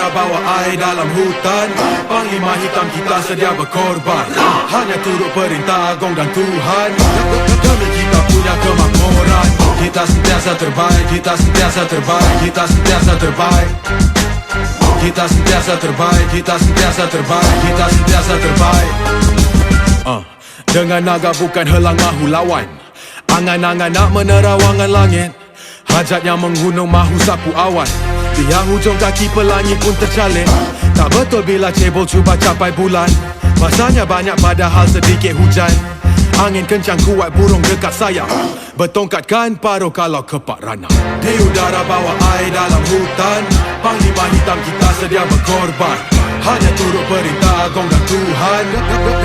udara bawa air dalam hutan. Panglima hitam kita sedia berkorban. Hanya turut perintah Agong dan Tuhan. Demi kita punya kemakmuran. Kita sentiasa terbaik, kita sentiasa terbaik, kita sentiasa terbaik. Kita sentiasa terbaik, kita sentiasa terbaik, kita sentiasa terbaik. Dengan naga bukan helang mahu lawan. Angan-angan nak menerawangan langit. Hajatnya menghunung mahu sapu awan. Tiang hujung kaki pelangi pun tercalik. Tak betul bila cebol cuba capai bulan. Masanya banyak padahal sedikit hujan. Angin kencang kuat burung dekat sayap. Bertongkatkan paruh kalau kepak ranah. Di udara bawa air dalam hutan. Panglima hitam kita sedia berkorban. Hanya turut perintah Agong dan Tuhan.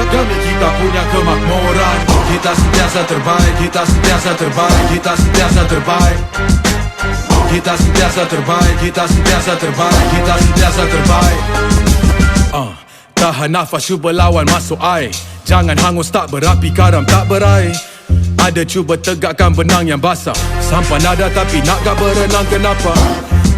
Demi kita punya kemakmuran. Kita sentiasa terbaik, kita sentiasa terbaik, kita sentiasa terbaik. Kita sentiasa terbaik, kita sentiasa terbaik, kita sentiasa terbaik. Tahan nafas cuba lawan masuk air. Jangan hangus tak berapi karam tak berair. Ada cuba tegakkan benang yang basah. Sampan ada tapi nak gak berenang kenapa?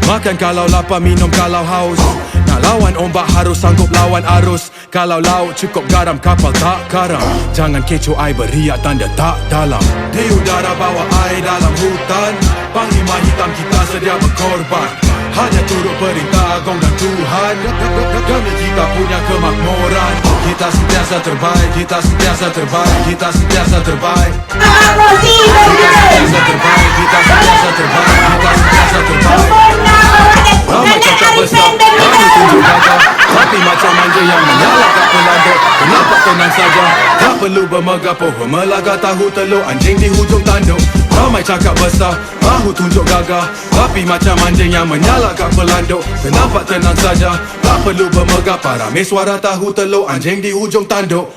Makan kalau lapar, minum kalau haus. Nak lawan ombak harus sanggup lawan arus. Kalau laut cukup garam kapal tak karam. Jangan kecoh air beriak tanda tak dalam. Di udara bawa air dalam hutan. Panglima hitam kita sedia berkorban. Hanya turut perintah Agong dan Tuhan. Demi kita punya kemakmuran. Kita sentiasa terbaik, kita sentiasa terbaik, kita sentiasa terbaik. Kita sentiasa terbaik, kita sentiasa terbaik, kita sentiasa terbaik. Ramai cakap besar, kami tunjuk gagah. Tapi macam manja yang menyala kat pelanduk. Kenapa tenang saja, tak perlu bermegah. Pohon melaga tahu telur anjing di hujung tanduk. Ramai cakap besar, mahu tunjuk gagah. Tapi macam anjing yang menyala kat pelanduk. Kenapa tenang saja, tak perlu bermegah. Paramai suara tahu telur anjing di hujung tanduk.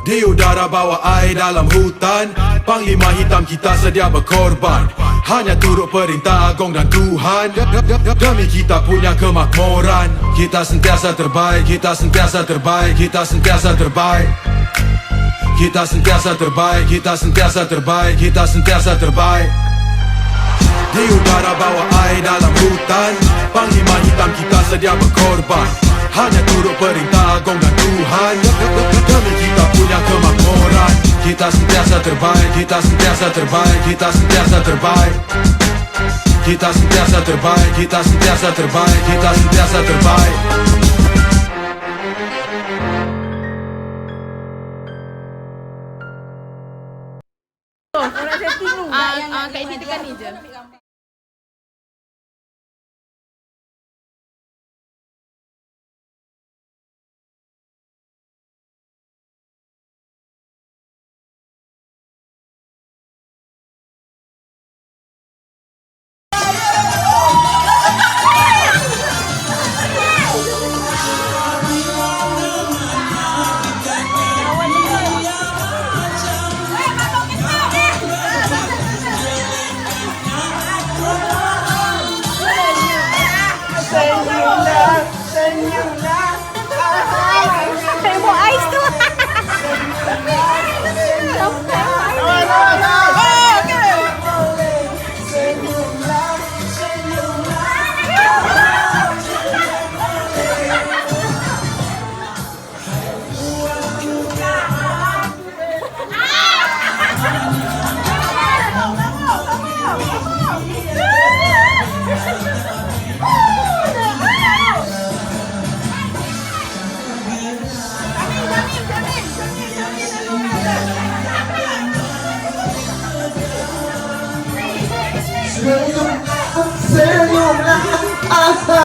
Di udara bawa air dalam hutan. Panglima hitam kita sedia berkorban. Hanya turut perintah Agong dan Tuhan. Demi kita punya kemakmuran. Kita sentiasa terbaik, kita sentiasa terbaik, kita sentiasa terbaik. Kita sentiasa terbaik, kita sentiasa terbaik, kita sentiasa terbaik. Di udara bawa air dalam hutan. Panglima hitam kita sedia berkorban. Hanya turut perintah Agong dan Tuhan. Demi kita punya kemakmuran. Kita sentiasa terbaik, kita sentiasa terbaik, kita sentiasa terbaik. Kita sentiasa terbaik, kita sentiasa terbaik, kita sentiasa terbaik. Orang setting tu kat ini tekan ni je. Tembok ais tu. Senyumlah